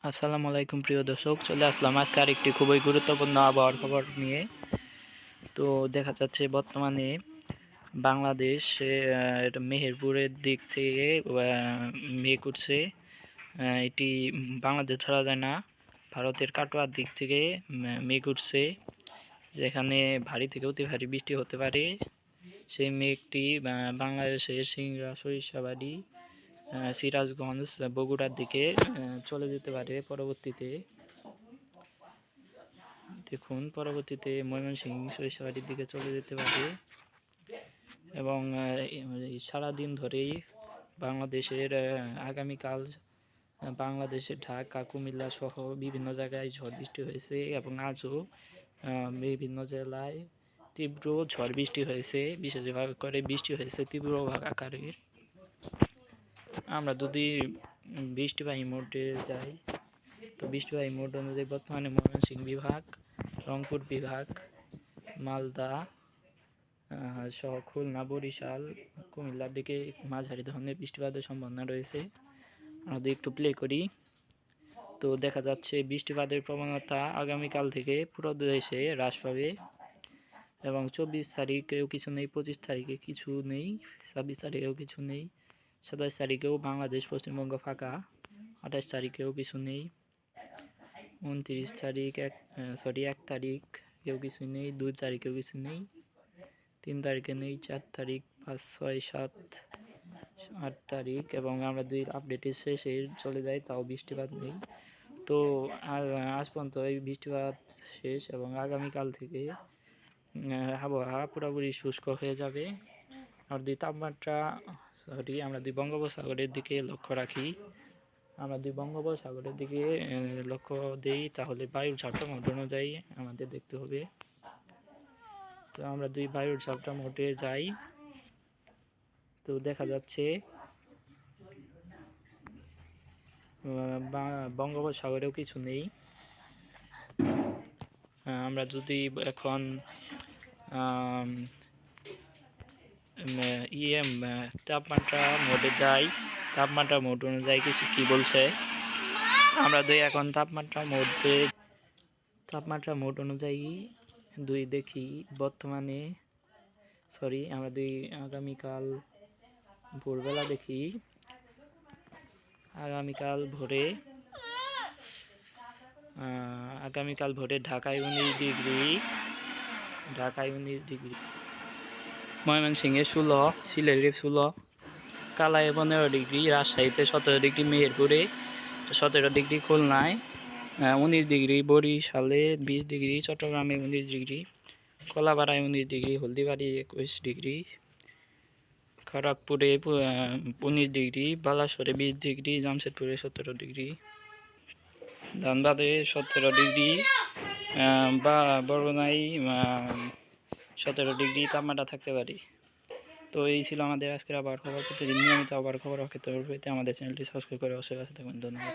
আসসালামু আলাইকুম প্রিয় দর্শক, চলে আসলাম আজকে আরেকটি খুবই গুরুত্বপূর্ণ আবহাওয়ার খবর নিয়ে। তো দেখা যাচ্ছে বর্তমানে বাংলাদেশে এটা মেহেরপুরের দিক থেকে মেঘ উঠছে। এটি বাংলাদেশ ধরা যায় না, ভারতের কাটোয়ার দিক থেকে মেঘ উঠছে, যেখানে ভারী থেকে অতি ভারী বৃষ্টি হতে পারে। সেই মেঘটি বাংলাদেশের সিংড়া, সরিষাবাড়ি, সিরাজগঞ্জ, বগুড়ার দিকে চলে যেতে পারে পরবর্তীতে। দেখুন, পরবর্তীতে ময়মনসিংহ, সরিষাবাড়ির দিকে চলে যেতে পারে এবং সারাদিন ধরেই বাংলাদেশের আগামীকাল বাংলাদেশের ঢাকা, কুমিল্লা সহ বিভিন্ন জায়গায় ঝড় বৃষ্টি হয়েছে এবং আজও বিভিন্ন জেলায় তীব্র ঝড় বৃষ্টি হয়েছে। বিশেষ করে বৃষ্টি হয়েছে তীব্র আকারের। আমরা যদি বৃষ্টিবাহী মোডে যাই, তো বৃষ্টিবাহী মোড অনুযায়ী বর্তমানে ময়মনসিংহ বিভাগ, রংপুর বিভাগ, মালদা সহ খুলনা, বরিশাল, কুমিল্লার দিকে মাঝারি ধরনের বৃষ্টিপাতের সম্ভাবনা রয়েছে। আমরা একটু প্লে করি, তো দেখা যাচ্ছে বৃষ্টিপাতের প্রবণতা আগামীকাল থেকে পুরো দেশে হ্রাস পাবে এবং 24 তারিখেও কিছু নেই, 25 তারিখে কিছু নেই, 26 তারিখেও কিছু নেই, 27 তারিখেও বাংলাদেশ পশ্চিমবঙ্গ ফাঁকা, 28 তারিখেও কিছু নেই, 29 তারিখ 1 তারিখেও কিছু নেই, 2 তারিখেও কিছু নেই, 3 তারিখে নেই, 4 তারিখ, 5, 6, 7, 8 তারিখ এবং আমরা 2 আপডেটের শেষে চলে যাই, তাও বৃষ্টিপাত নেই। তো আজ পর্যন্ত এই বৃষ্টিপাত শেষ এবং আগামীকাল থেকে আবহাওয়া পুরোপুরি শুষ্ক হয়ে যাবে। আর আমরা দুই বঙ্গোপসাগরের দিকে লক্ষ্য রাখি, আমরা দুই বঙ্গোপসাগরের দিকে লক্ষ্য দিই, তাহলে বায়ুর ঝাপটা মোড অনুযায়ী আমাদের দেখতে হবে। তো আমরা দুই বায়ুর ঝাপটা মোডে যাই, তো দেখা যাচ্ছে বঙ্গোপসাগরেও কিছু নেই। আমরা যদি এখন তাপমাত্রা মোডে যাই, তাপমাত্রা মোড অনুযায়ী কিছু কি বলছে, আমরা এখন তাপমাত্রা মোড অনুযায়ী দেখি বর্তমানে, আমরা আগামীকাল ভোরবেলা দেখি। আগামীকাল ভোরে ঢাকায় 19 ডিগ্রি, ময়মনসিংহে 16, সিলেটে 16, কালায় 15 ডিগ্রি, রাজশাহীতে 17 ডিগ্রি, মেহেরপুরে 17 ডিগ্রি, খুলনায় 19 ডিগ্রি, বরিশালে 20 ডিগ্রি, চট্টগ্রামে 19 ডিগ্রি, কলাপাড়ায় 19 ডিগ্রি, হলদিবাড়ি 21 ডিগ্রি, খড়গপুরে 19 ডিগ্রি, বালাসরে 20 ডিগ্রি, জামশেদপুরে 17 ডিগ্রি, ধানবাদে 17 ডিগ্রি, বরগুনায় 17 ডিগ্রি তাপমাত্রা থাকতে পারে। তো এই ছিল আমাদের আজকের আবহাওয়ার খবর। প্রতিদিন নিয়মিত আবহাওয়ার খবর পেতে আমাদের চ্যানেলটি সাবস্ক্রাইব করে অবশ্যই কাছে থাকবেন। ধন্যবাদ।